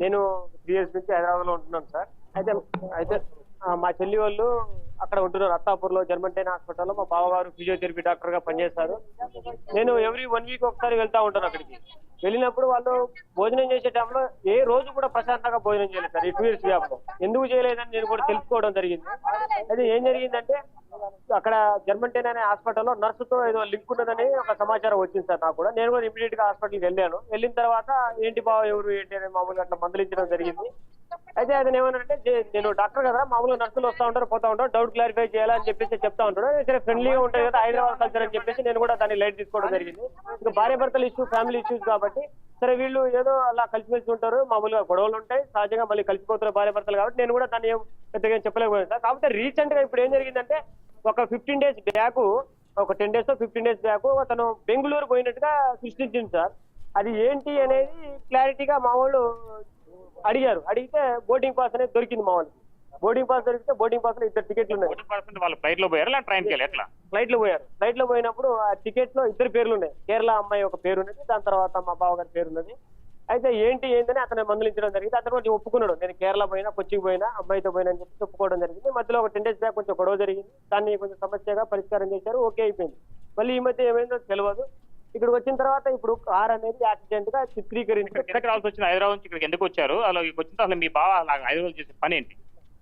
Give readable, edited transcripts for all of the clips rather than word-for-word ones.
నేను 3 ఇయర్స్ నుంచి హైదరాబాద్ లో ఉంటున్నాను సార్. అయితే అయితే మా చెల్లి వాళ్ళు అక్కడ ఉంటున్నారు అత్తాపూర్ లో జర్మంటైన్ హాస్పిటల్లో. మా బావగారు ఫిజియోథెరపీ డాక్టర్ గా పనిచేస్తారు. నేను ఎవ్రీ 1 వీక్ ఒకసారి వెళ్తా ఉంటాను అక్కడికి. వెళ్ళినప్పుడు వాళ్ళు భోజనం చేసే టైంలో ఏ రోజు కూడా ప్రశాంతంగా భోజనం చేయలేదు సార్ ఈ 2 ఇయర్స్ గ్యాప్ లో. ఎందుకు చేయలేదని నేను కూడా తెలుసుకోవడం జరిగింది. అయితే ఏం జరిగిందంటే అక్కడ జర్మంటైన్ అనే హాస్పిటల్లో నర్సుతో ఏదో లింక్ ఉన్నదని ఒక సమాచారం వచ్చింది సార్ నాకు కూడా. నేను కూడా ఇమీడియట్ గా హాస్పిటల్కి వెళ్ళాను. వెళ్ళిన తర్వాత ఏంటి బావ ఎవరు ఏంటి అని మామూలుగా అట్లా మందలించడం జరిగింది. అయితే అతను ఏమన్నారంటే నేను డాక్టర్ కదా, మామూలుగా నర్సులు వస్తా ఉంటారు పోతా ఉంటారు, డౌట్ క్లారిఫై చేయాలని చెప్పేసి చెప్తా ఉంటాడు. సరే ఫ్రెండ్లీగా ఉంటుంది కదా హైదరాబాద్ కల్చర్ అని చెప్పేసి నేను కూడా దాన్ని లైట్ తీసుకోవడం జరిగింది. ఇంకా భార్య భర్తల ఇష్యూ ఫ్యామిలీ ఇష్యూస్ కాబట్టి సరే వీళ్ళు ఏదో అలా కలిసిమెలిసి ఉంటారు, మామూలుగా గొడవలు ఉంటాయి సహజంగా, మళ్ళీ కలిసిపోతారు భార్య భర్తలు కాబట్టి నేను కూడా దాన్ని ఏం పెద్దగా చెప్పలేకపోయాను సార్. కాకపోతే రీసెంట్ గా ఇప్పుడు ఏం జరిగిందంటే ఒక 15 days బ్యాక్, ఒక 10 days 15 days బ్యాక్ అతను బెంగళూరు పోయినట్టుగా సృష్టించింది సార్. అది ఏంటి అనేది క్లారిటీగా మా వాళ్ళు అడిగారు. అడిగితే బోర్డింగ్ పాస్ అనేది దొరికింది మా వాళ్ళకి. బోర్డింగ్ పాస్ దొరికితే బోర్డింగ్ పాస్ లో 2 టికెట్లు ఉన్నాయి. వాళ్ళు ఫ్లైట్ లో పోయారు ట్రైన్ కి ఎట్లా? ఫ్లైట్ లో పోయారు. ఫ్లైట్ లో పోయినప్పుడు ఆ టికెట్ లో 2 పేర్లు ఉన్నాయి. కేరళ అమ్మాయి ఒక పేరు ఉన్నది, దాని తర్వాత మా బావగారి పేరు ఉన్నది. అయితే ఏంటని అతను మందలించడం జరిగింది. అతను కొంచెం ఒప్పుకున్నాడు, నేను కేరళ పోయినా కొచ్చికి పోయినా అమ్మాయితో పోయినా అని చెప్పి ఒప్పుకోవడం జరిగింది. మధ్యలో ఒక 10 days బ్యాక్ కొంచెం గొడవ జరిగింది. దాన్ని కొంచెం సమస్యగా పరిష్కారం చేశారు, ఓకే అయిపోయింది. మళ్ళీ ఈ మధ్య ఏమైందో తెలియదు. ఇక్కడికి వచ్చిన తర్వాత ఇప్పుడు కార్ అనేది యాక్సిడెంట్ గా చిత్రీకరించి రావాల్సి వచ్చిన హైదరాబాద్ నుంచి ఇక్కడికి ఎందుకు వచ్చారు? అలా వచ్చిన అసలు మీ బావ హైదరాబాద్ చేసే పని ఏంటి?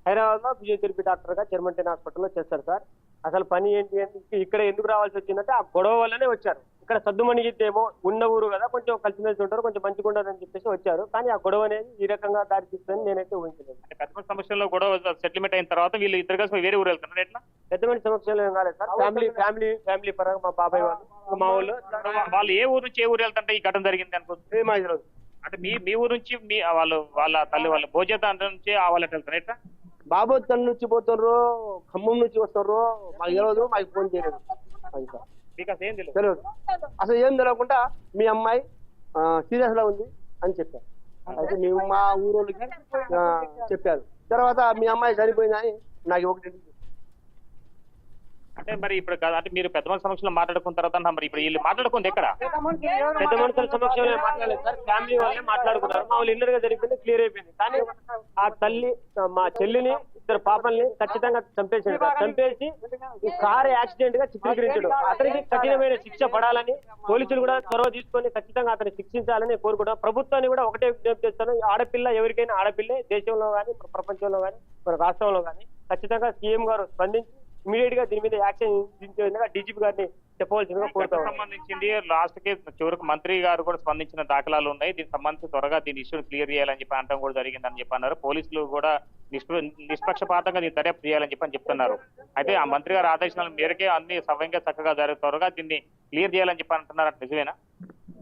హైదరాబాద్ లో ఫిజియోథెరపీ డాక్టర్ గా జర్మంటైన్ హాస్పిటల్లో చేస్తారు సార్. అసలు పని ఏంటి అంటే ఇక్కడ ఎందుకు రావాల్సి వచ్చిందంటే ఆ గొడవ వల్లనే వచ్చారు. ఇక్కడ సద్దుమణిగిద్దేమో ఉన్న ఊరు కదా, కొంచెం కలిసిమెలిసి ఉంటారు, కొంచెం మంచిగా ఉండదని చెప్పేసి వచ్చారు. కానీ ఆ గొడవ అనేది ఈ రకంగా దారి తీస్తుందని నేనైతే ఊహించలేదు. పెద్ద సమస్యలో గొడవ సెటిల్మెంట్ అయిన తర్వాత వీళ్ళు ఇద్దరు కలిసి వేరే ఊరు వెళ్తున్నారు ఎట్లా? పెద్దమైన సమస్యలు ఏం కాలేదు సార్. ఫ్యామిలీ పరంగా మా బాబాయ్ వాళ్ళు మా వాళ్ళు వాళ్ళు ఏ ఊరు నుంచి ఏ ఊరు వెళ్తుంటే ఈ ఘటన జరిగింది అనుకుంటుంది? అంటే మీ ఊరు నుంచి మీ వాళ్ళ తల్లి వాళ్ళ భోజన నుంచి వాళ్ళకి వెళ్తారు ఎట్లా? బాబు తన నుంచి పోతున్నారు, ఖమ్మం నుంచి వస్తారు, మాకు తెలియదు, మాకు ఫోన్ చేయలేదు. మీకు అసలు ఏం తెలియదు. అసలు ఏం తెలియకుండా మీ అమ్మాయి సీరియస్ లో ఉంది అని చెప్పారు. అయితే మేము మా ఊరోళ్ళకి చెప్పారు. తర్వాత మీ అమ్మాయి చనిపోయిందని నాకు ఒకటి. అంటే మరి ఇప్పుడు అంటే మీరు పెద్ద మనుషుల సమక్షంలో మాట్లాడుకున్న తర్వాత మరి ఇప్పుడు వీళ్ళు మాట్లాడుకుంది ఎక్కడ? పెద్ద మనుషుల సమక్షంలో మాట్లాడలేదు సార్, ఫ్యామిలీ వాళ్ళే మాట్లాడుకున్నారు. మా వాళ్ళు ఇన్నర్ గా జరిగింది, క్లియర్ అయిపోయింది. కానీ ఆ తల్లి మా చెల్లిని 2 పాపల్ని ఖచ్చితంగా చంపేసి ఈ కార్ యాక్సిడెంట్ గా చిత్రీకరించడం, అతనికి కఠినమైన శిక్ష పడాలని పోలీసులు కూడా చొరవ తీసుకొని ఖచ్చితంగా అతన్ని శిక్షించాలని కోరుకుంటాం. ప్రభుత్వాన్ని కూడా ఒకటే విజ్ఞప్తి చేస్తాను, ఆడపిల్ల ఎవరికైనా ఆడపిల్లే, దేశంలో కానీ ప్రపంచంలో కానీ మన రాష్ట్రంలో కానీ ఖచ్చితంగా సీఎం గారు స్పందించి ఇమీడియట్ గా దీని మీద యాక్షన్ విధించే డీజీపీ గారిని చెప్పవలసిందిగా కోరుతాం. సంబంధించింది లాస్ట్ కి చివరికి మంత్రి గారు కూడా స్పందించిన దాఖలాలు ఉన్నాయి. దీనికి సంబంధించి త్వరగా దీని ఇష్యూని క్లియర్ చేయాలని చెప్పి అనడం కూడా జరిగిందని చెప్పి అన్నారు. పోలీసులు కూడా నిష్పక్షపాతంగా దీన్ని దర్యాప్తు చేయాలని చెప్పి చెప్తున్నారు. అయితే ఆ మంత్రి గారి ఆదేశాల మేరకే అన్ని సవ్యంగా చక్కగా త్వరగా దీన్ని క్లియర్ చేయాలని చెప్పి అంటున్నారు. నిజమేనా?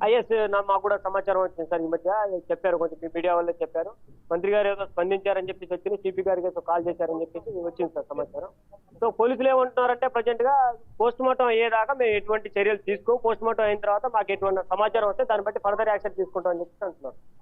ఐఎస్ మాకు కూడా సమాచారం వచ్చింది సార్. ఈ మధ్య చెప్పారు, కొంచెం మీడియా వాళ్ళే చెప్పారు, మంత్రి గారు ఏదో స్పందించారని చెప్పేసి వచ్చింది, సిపి గారికి ఏదో కాల్ చేశారని చెప్పేసి వచ్చింది సార్ సమాచారం. సో పోలీసులు ఏమంటున్నారంటే ప్రజెంట్ గా పోస్ట్ మార్టం అయ్యేదాకా మేము ఎటువంటి చర్యలు తీసుకో, పోస్ట్ మార్టం అయిన తర్వాత మాకు ఎటువంటి సమాచారం వస్తే దాన్ని బట్టి ఫర్దర్ యాక్షన్ తీసుకుంటాం అని చెప్పి అంటున్నారు.